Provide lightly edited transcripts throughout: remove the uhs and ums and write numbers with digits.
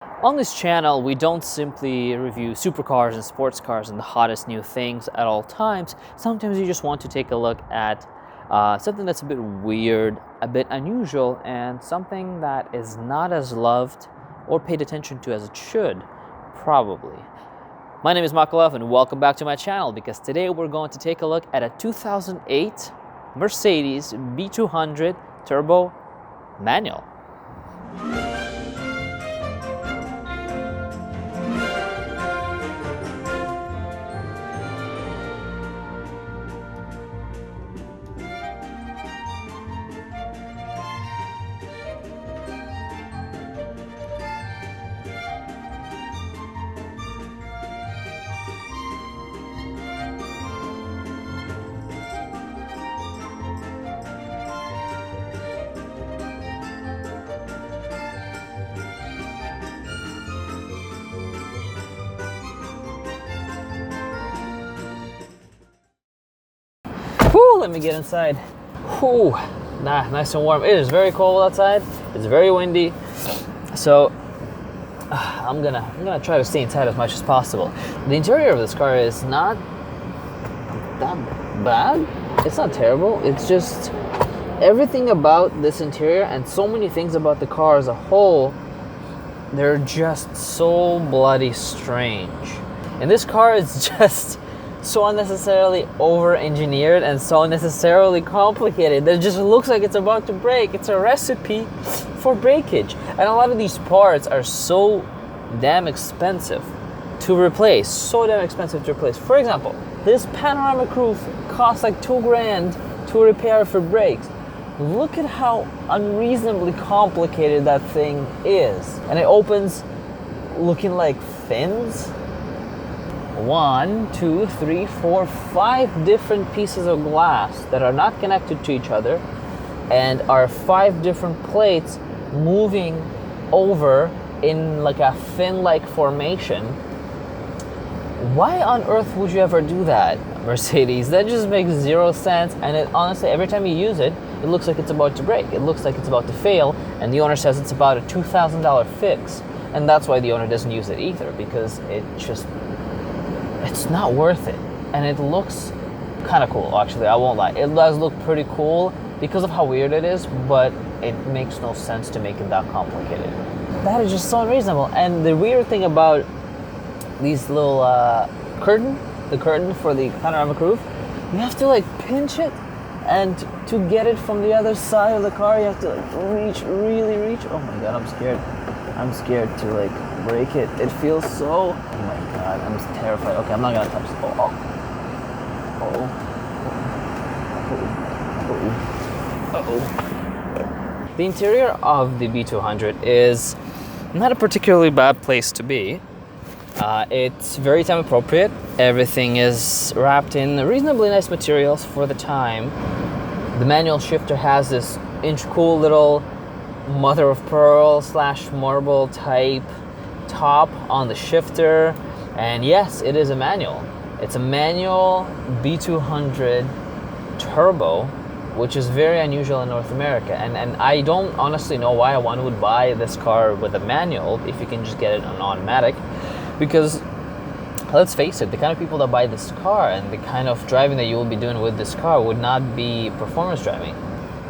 On this channel, we don't simply review supercars and sports cars and the hottest new things at all times. Sometimes you just want to take a look at something that's a bit weird, a bit unusual, and something that is not as loved or paid attention to as it should, probably. My name is MockALove, and welcome back to my channel, because today we're going to take a look at a 2008 Mercedes B200 turbo manual. Whew, let me get inside. Whew, nice and warm. It is very cold outside. It's very windy. So I'm gonna try to stay inside as much as possible. The interior of this car is not that bad. It's not terrible. It's just everything about this interior and so many things about the car as a whole, they're just so bloody strange. And this car is just so unnecessarily over-engineered and so unnecessarily complicated that it just looks like it's about to break. It's a recipe for breakage. And a lot of these parts are so damn expensive to replace. For example, this panoramic roof costs like $2,000 to repair for brakes. Look at how unreasonably complicated that thing is. And it opens looking like fins. 1, 2, 3, 4, 5 different pieces of glass that are not connected to each other and are 5 different plates moving over in like a fin-like formation. Why on earth would you ever do that, Mercedes? That just makes zero sense, and it honestly, every time you use it, it looks like it's about to break. It looks like it's about to fail, and the owner says it's about a $2,000 fix. And that's why the owner doesn't use it either, because it's not worth it. And it looks kind of cool, actually, I won't lie. It does look pretty cool because of how weird it is, but it makes no sense to make it that complicated. That is just so unreasonable. And the weird thing about these little the curtain for the panoramic roof, you have to like pinch it, and to get it from the other side of the car, you have to like really reach. Oh my god, I'm scared to like break it. It feels so, oh my god, I'm terrified. Okay, I'm not gonna touch it. The interior of the B200 is not a particularly bad place to be. It's very time appropriate. Everything is wrapped in reasonably nice materials for the time. The manual shifter has this cool little mother of pearl / marble type top on the shifter. And yes, it is a manual. It's a manual B200 turbo, which is very unusual in North America. And I don't honestly know why one would buy this car with a manual if you can just get it on automatic. Because let's face it, the kind of people that buy this car and the kind of driving that you will be doing with this car would not be performance driving.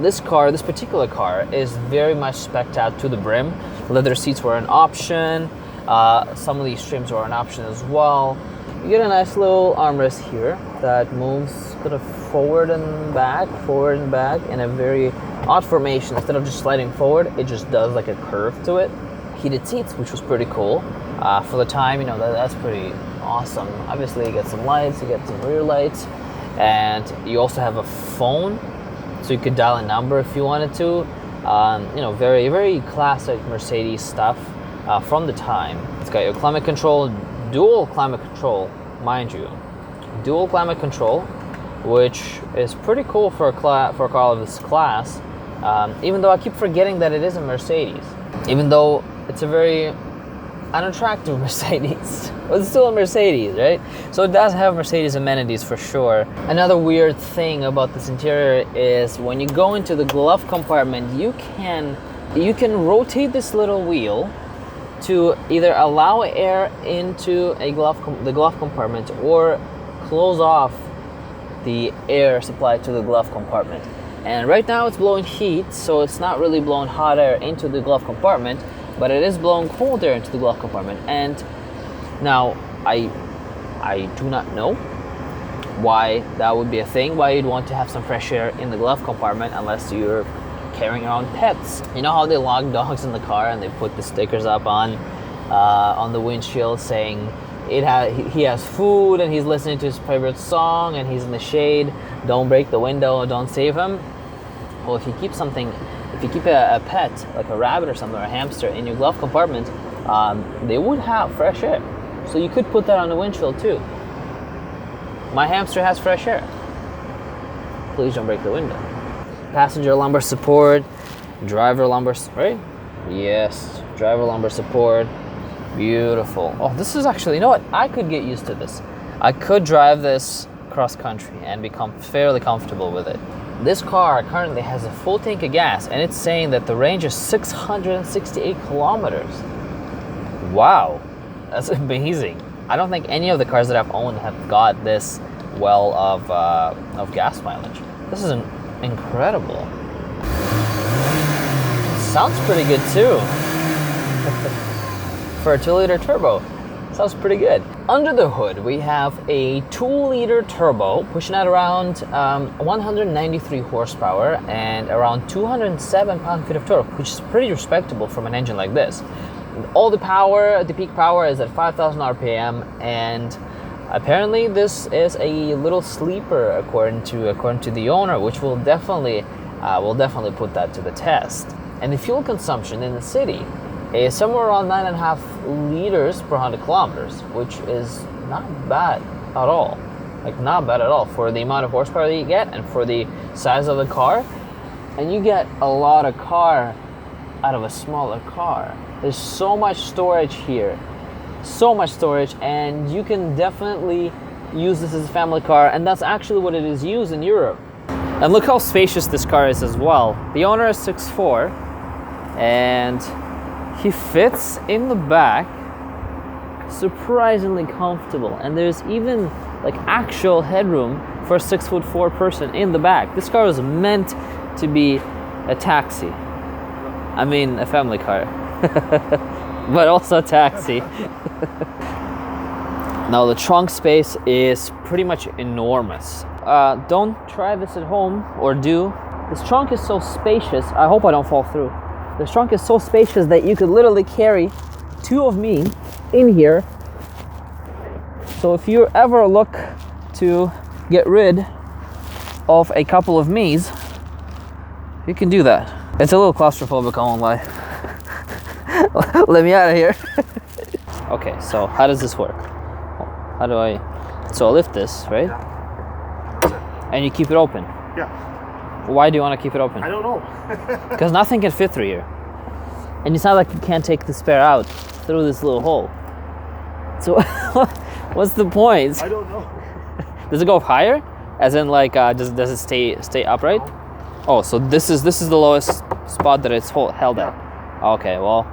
This particular car, is very much spec'd out to the brim. Leather seats were an option. Some of these trims were an option as well. You get a nice little armrest here that moves kind of forward and back in a very odd formation. Instead of just sliding forward, it just does like a curve to it. Heated seats, which was pretty cool. For the time, that's pretty awesome. Obviously, you get some lights, you get some rear lights, and you also have a phone, so you could dial a number if you wanted to. Very, very classic Mercedes stuff from the time. It's got your climate control, dual climate control, mind you. Dual climate control, which is pretty cool for a car of this class, even though I keep forgetting that it is a Mercedes. Even though it's a very unattractive Mercedes. But it's still a Mercedes, right? So it does have Mercedes amenities for sure. Another weird thing about this interior is when you go into the glove compartment, you can rotate this little wheel to either allow air into the glove compartment or close off the air supply to the glove compartment. And right now it's blowing heat, so it's not really blowing hot air into the glove compartment, but it is blowing cold air into the glove compartment. And now I do not know why that would be a thing, why you'd want to have some fresh air in the glove compartment unless you're carrying around pets. You know how they log dogs in the car and they put the stickers up on the windshield saying he has food and he's listening to his favorite song and he's in the shade, don't break the window, don't save him. Well, if you keep a pet like a rabbit or something or a hamster in your glove compartment, they would have fresh air. So you could put that on the windshield too. My hamster has fresh air. Please don't break the window. Passenger lumbar support, driver lumbar, right? Yes, driver lumbar support. Beautiful. Oh, this is actually, you know what? I could get used to this. I could drive this cross country and become fairly comfortable with it. This car currently has a full tank of gas and it's saying that the range is 668 kilometers. Wow, that's amazing. I don't think any of the cars that I've owned have got this well of gas mileage. This is incredible. Sounds pretty good too. For a 2-liter turbo, sounds pretty good. Under the hood, we have a 2-liter turbo pushing at around 193 horsepower and around 207 pound-feet of torque, which is pretty respectable from an engine like this. All the power, the peak power is at 5,000 RPM, and apparently this is a little sleeper according to the owner, which will definitely put that to the test. And the fuel consumption in the city is somewhere around 9.5 liters per 100 kilometers, which is not bad at all. Like, not bad at all for the amount of horsepower that you get and for the size of the car. And you get a lot of car out of a smaller car. There's so much storage here, so much storage, and you can definitely use this as a family car, and that's actually what it is used in Europe. And look how spacious this car is as well. The owner is 6'4", and he fits in the back surprisingly comfortable, and there's even like actual headroom for a 6'4" person in the back. This car was meant to be a taxi. I mean, a family car. But also a taxi. Now the trunk space is pretty much enormous. Don't try this at home, or do. This trunk is so spacious. I hope I don't fall through. This trunk is so spacious that you could literally carry 2 of me in here. So if you ever look to get rid of a couple of me's, you can do that. It's a little claustrophobic, I won't lie. Let me out of here. Okay, so how does this work? How do so I lift this, right? Yeah. And you keep it open? Yeah. Why do you want to keep it open? I don't know. Because nothing can fit through here. And it's not like you can't take the spare out through this little hole. So what's the point? I don't know. Does it go higher? As in, like, does it stay upright? Oh, so this is the lowest spot that it's held at. Okay, well,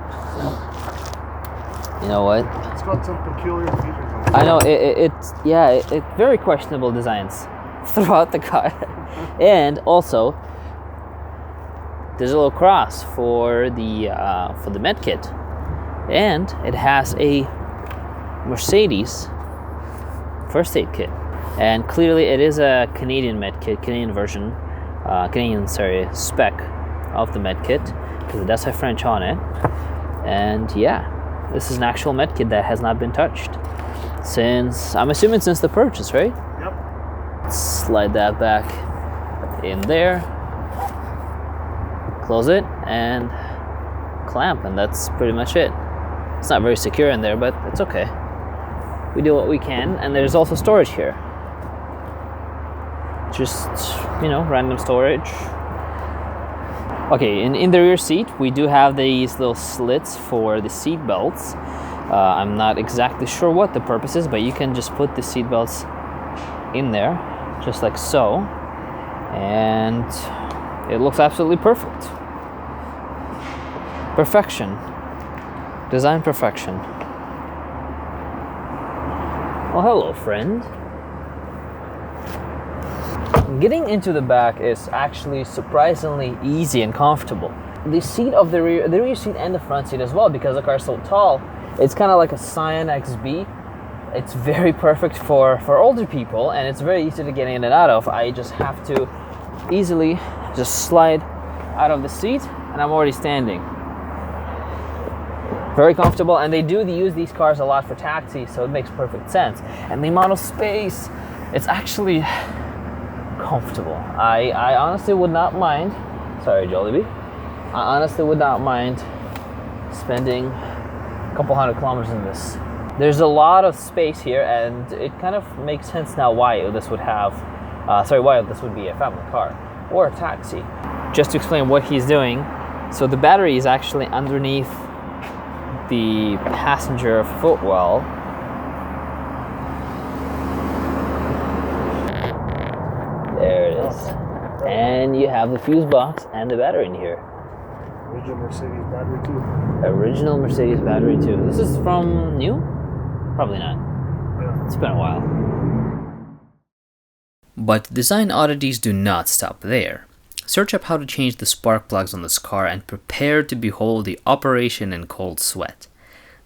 you know what? It's got some peculiar features on it. I know it very questionable designs throughout the car. And also, there's a little cross for the med kit, and it has a Mercedes first aid kit, and clearly it is a Canadian med kit, Canadian version, spec of the med kit, because it does have French on it. And yeah, this is an actual med kit that has not been touched I'm assuming since the purchase, right? Yep. Slide that back in there, close it, and clamp, and that's pretty much it. It's not very secure in there, but it's okay. We do what we can. And there's also storage here. Just, random storage. Okay, in the rear seat, we do have these little slits for the seat belts. I'm not exactly sure what the purpose is, but you can just put the seat belts in there, just like so, and it looks absolutely perfect. Perfection. Design perfection. Well, hello, friend. Getting into the back is actually surprisingly easy and comfortable. The seat of the rear seat and the front seat as well, because the car is so tall, it's kind of like a Scion XB. It's very perfect for older people, and it's very easy to get in and out of. I just have to easily just slide out of the seat, and I'm already standing. Very comfortable, and they use these cars a lot for taxis, so it makes perfect sense. And the amount of space, it's actually comfortable. I honestly would not mind, sorry Jollibee, I honestly would not mind spending a couple hundred kilometers in this. There's a lot of space here, and it kind of makes sense now why this would have, why this would be a family car or a taxi. Just to explain what he's doing, so the battery is actually underneath the passenger footwell. There it is. And you have the fuse box and the battery in here. Original Mercedes battery too. Original Mercedes battery too. This is from new? Probably not. Yeah. It's been a while. But design oddities do not stop there. Search up how to change the spark plugs on this car and prepare to behold the operation in cold sweat.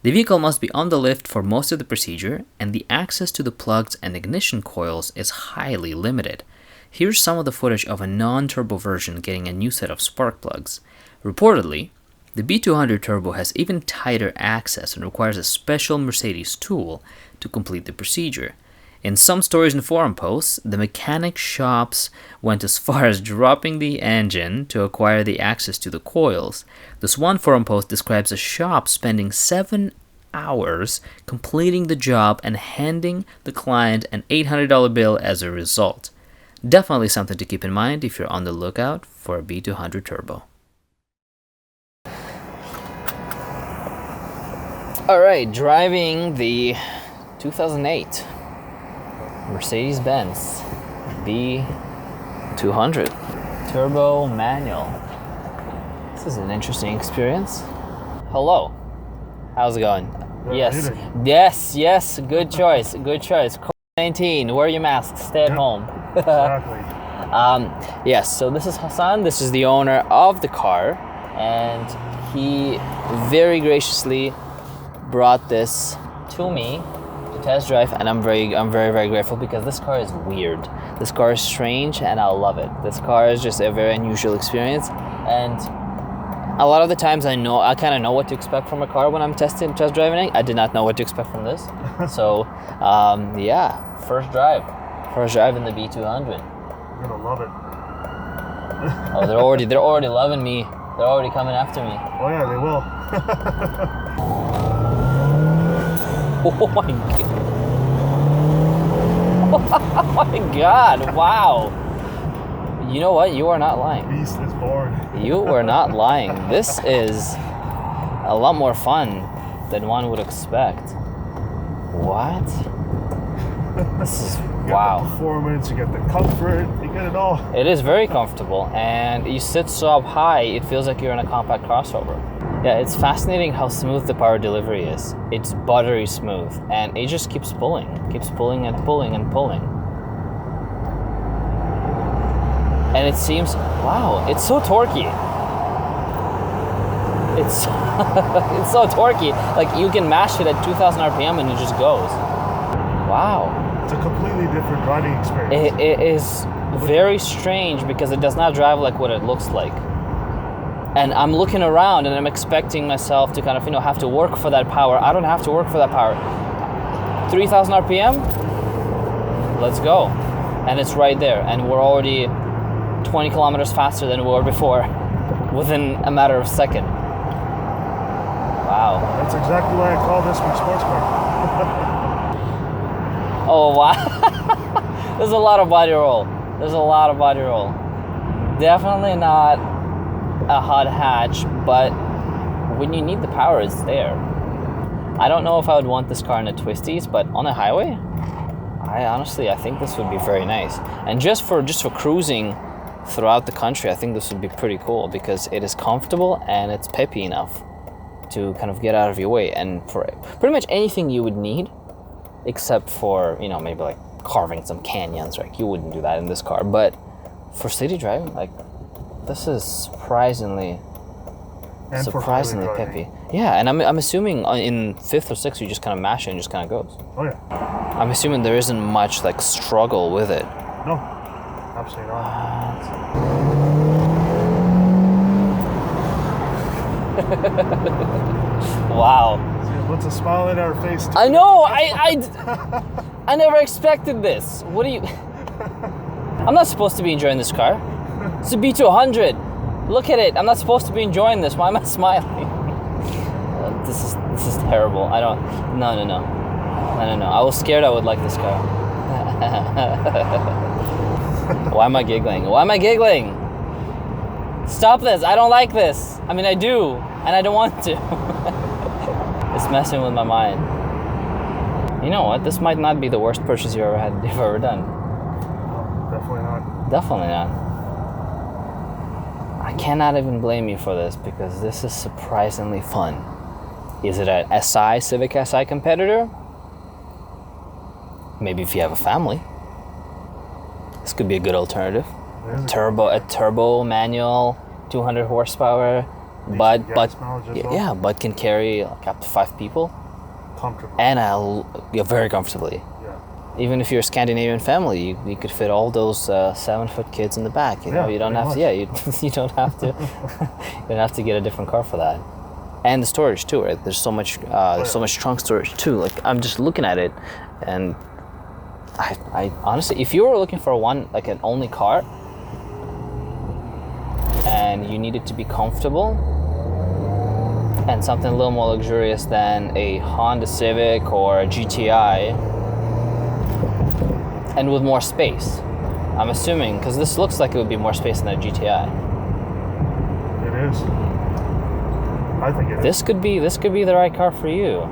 The vehicle must be on the lift for most of the procedure, and the access to the plugs and ignition coils is highly limited. Here's some of the footage of a non-turbo version getting a new set of spark plugs. Reportedly, the B200 Turbo has even tighter access and requires a special Mercedes tool to complete the procedure. In some stories and forum posts, the mechanic shops went as far as dropping the engine to acquire the access to the coils. This one forum post describes a shop spending 7 hours completing the job and handing the client an $800 bill as a result. Definitely something to keep in mind if you're on the lookout for a B200 Turbo. Alright, driving the 2008 Mercedes-Benz B200 Turbo Manual. This is an interesting experience. Hello. How's it going? Yes, good choice. COVID-19, wear your mask, stay at home. Exactly. Yes, so this is Hassan, this is the owner of the car, and he very graciously brought this to me to test drive, and I'm very grateful because this car is weird. This car is strange, and I love it. This car is just a very unusual experience, and a lot of the times I kind of know what to expect from a car when I'm test driving it. I did not know what to expect from this. So, yeah, first drive in the B200. You're gonna love it. Oh, they're already loving me. They're already coming after me. Oh yeah, they will. Oh my god. Oh my god, wow. You know what? You are not lying. Beast is born. You were not lying. This is a lot more fun than one would expect. What? This is wow. You get the performance, you get the comfort, you get it all. It is very comfortable, and you sit so up high, it feels like you're in a compact crossover. Yeah, it's fascinating how smooth the power delivery is. It's buttery smooth, and it just keeps pulling and pulling and pulling. And it seems, wow, it's so torquey. It's it's so torquey. Like you can mash it at 2,000 RPM and it just goes. Wow. It's a completely different riding experience. It is very strange because it does not drive like what it looks like. And I'm looking around and I'm expecting myself to kind of, have to work for that power. I don't have to work for that power. 3,000 RPM, let's go. And it's right there. And we're already 20 kilometers faster than we were before within a matter of seconds. Wow. That's exactly why I call this my sports car. Oh, wow. There's a lot of body roll. Definitely not a hot hatch, but when you need the power, it's there. I don't know if I would want this car in the twisties, but on a highway, I think this would be very nice. And just for cruising throughout the country, I think this would be pretty cool because it is comfortable and it's peppy enough. to kind of get out of your way, and for pretty much anything you would need, except for, you know, maybe like carving some canyons, right? You wouldn't do that in this car, but for city driving, like, this is surprisingly peppy. Yeah, and I'm assuming in 5th or 6th you just kind of mash it and just kind of goes. Oh yeah. I'm assuming there isn't much like struggle with it. No, absolutely not. Wow. See, puts a smile in our face. Too. I know. I never expected this. What do you? I'm not supposed to be enjoying this car. It's a B200. Look at it. I'm not supposed to be enjoying this. Why am I smiling? This is terrible. I don't. No. I was scared I would like this car. Why am I giggling? Stop this. I don't like this. I mean, I do, and I don't want to. It's messing with my mind. You know what? This might not be the worst purchase you've ever done. Definitely not. I cannot even blame you for this, because this is surprisingly fun. Is it a Civic SI competitor? Maybe if you have a family. This could be a good alternative. A turbo manual, 200 horsepower, but can carry like up to 5 people. Comfortable. And very comfortably. Even if you're a Scandinavian family, you could fit all those 7-foot kids in the back. You know, you don't have to. Yeah, you don't have to. You don't have to get a different car for that. And the storage too, right? There's so much, so much trunk storage too. Like, I'm just looking at it, and I honestly, if you were looking for an only car, and you needed to be comfortable and something a little more luxurious than a Honda Civic or a GTI, and with more space, I'm assuming, because this looks like it would be more space than a GTI. It is. I think it is. This could be the right car for you.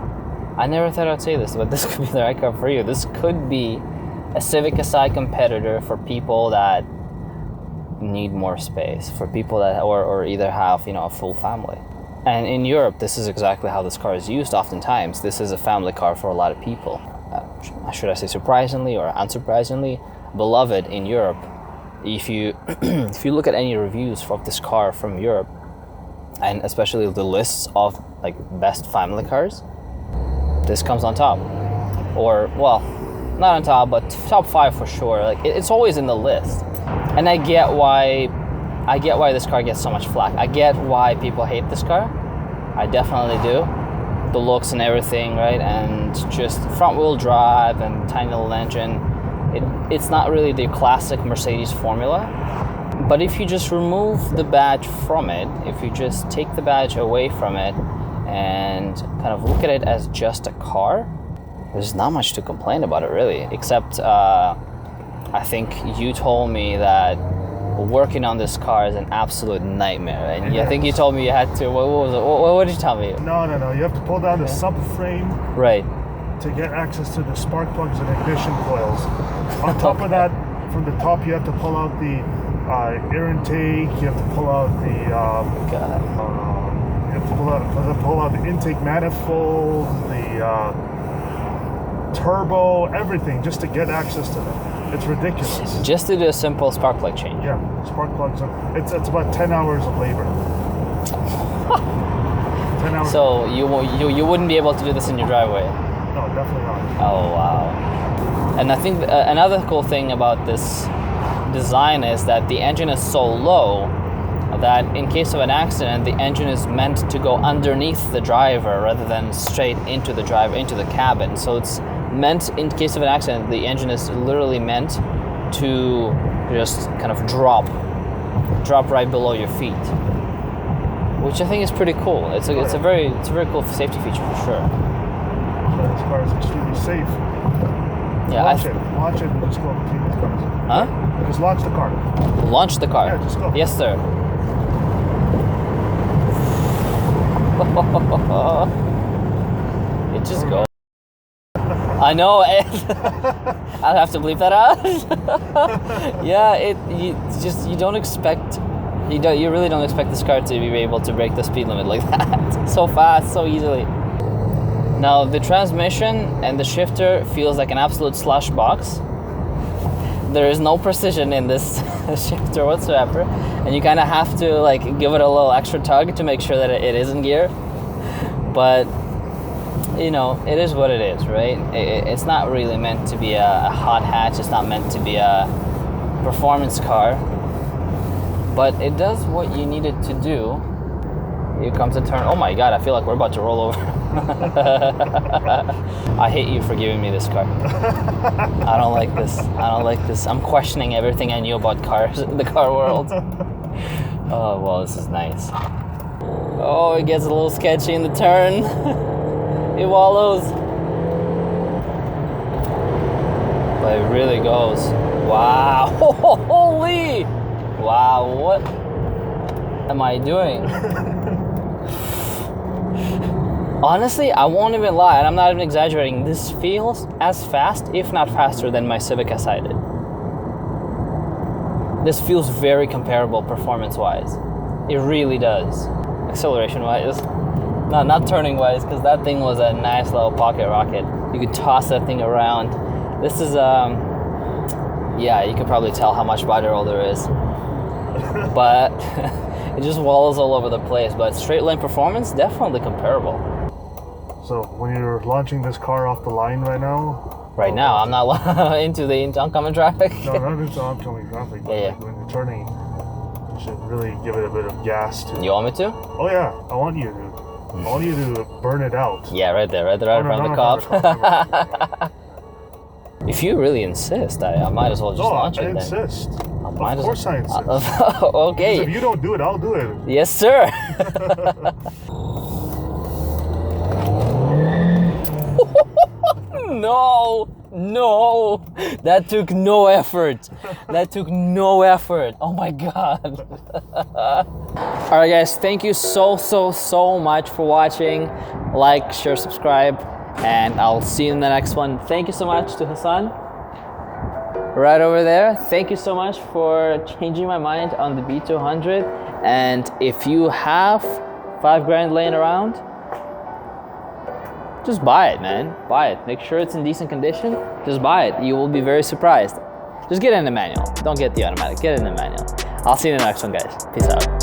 I never thought I'd say this, but this could be the right car for you. This could be a Civic SI competitor for people that need more space, for people that or either have, you know, a full family. And in Europe, this is exactly how this car is used. Oftentimes, this is a family car for a lot of people. Should I say surprisingly or unsurprisingly, beloved in Europe. If you look at any reviews of this car from Europe, and especially the lists of like best family cars, this comes on top. Or, well, not on top, but top 5 for sure. Like, it's always in the list. And I get why this car gets so much flack. I get why people hate this car. I definitely do. The looks and everything, right? And just front-wheel drive and tiny little engine. It's not really the classic Mercedes formula. But if you just remove the badge from it, if you just take the badge away from it and kind of look at it as just a car, there's not much to complain about it, really. Except, I think you told me that working on this car is an absolute nightmare. And I think you told me you had to, what was it? What did you tell me? No. You have to pull down the subframe. Right. To get access to the spark plugs and ignition coils. On top of that, from the top, you have to pull out the air intake. You have to pull out the. You have to pull out the intake manifold, the turbo, everything, just to get access to them. It's ridiculous. Just to do a simple spark plug change. Yeah, spark plugs. It's about 10 hours of labor. 10 hours. So you wouldn't be able to do this in your driveway. No, definitely not. Oh wow! And I think another cool thing about this design is that the engine is so low that in case of an accident, the engine is meant to go underneath the driver rather than straight into the driver, into the cabin. So it's meant, in case of an accident, the engine is literally meant to just kind of drop right below your feet, which I think is pretty cool. It's a very cool safety feature for sure. This car is extremely safe. Yeah, launch it and just go between these cars. Huh? Just launch the car. Launch the car. Yeah, just go. Yes, sir. It just goes. I know. I'll have to bleep that out. Yeah, you don't expect You really don't expect this car to be able to break the speed limit like that. So fast, so easily. Now, the transmission and the shifter feels like an absolute slush box. There is no precision in this shifter whatsoever, and you kind of have to like give it a little extra tug to make sure that it is in gear. But you know, it is what it is, right? It's not really meant to be a hot hatch. It's not meant to be a performance car, but it does what you need it to do. Here comes a turn. Oh my God, I feel like we're about to roll over. I hate you for giving me this car. I don't like this. I don't like this. I'm questioning everything I knew about cars in the car world. Oh, well, this is nice. Oh, it gets a little sketchy in the turn. It wallows. But it really goes. Wow. Holy. Wow, what am I doing? Honestly, I won't even lie, and I'm not even exaggerating. This feels as fast, if not faster, than my Civic SI did. This feels very comparable performance-wise. It really does. Acceleration-wise. No, not turning-wise, because that thing was a nice little pocket rocket. You could toss that thing around. This is, yeah, you can probably tell how much body roll there is. But it just wallows all over the place. But straight line performance, definitely comparable. So when you're launching this car off the line right now? Right now, I'm not into the oncoming traffic. No, not into oncoming traffic, but yeah. Like when you're turning, you should really give it a bit of gas to. You want me to? Oh yeah, I want you to burn it out. Yeah, right there, right in front of the cop. If you really insist, I might as well just launch it then. I insist. Of course I insist. Okay. Because if you don't do it, I'll do it. Yes, sir. No, that took no effort. That took no effort. Oh my God. All right, guys, thank you so much for watching. Like, share, subscribe, and I'll see you in the next one. Thank you so much to Hassan right over there. Thank you so much for changing my mind on the B200. And if you have $5,000 laying around, just buy it, man. Buy it. Make sure it's in decent condition. Just buy it. You will be very surprised. Just get it in the manual. Don't get the automatic. Get it in the manual. I'll see you in the next one, guys. Peace out.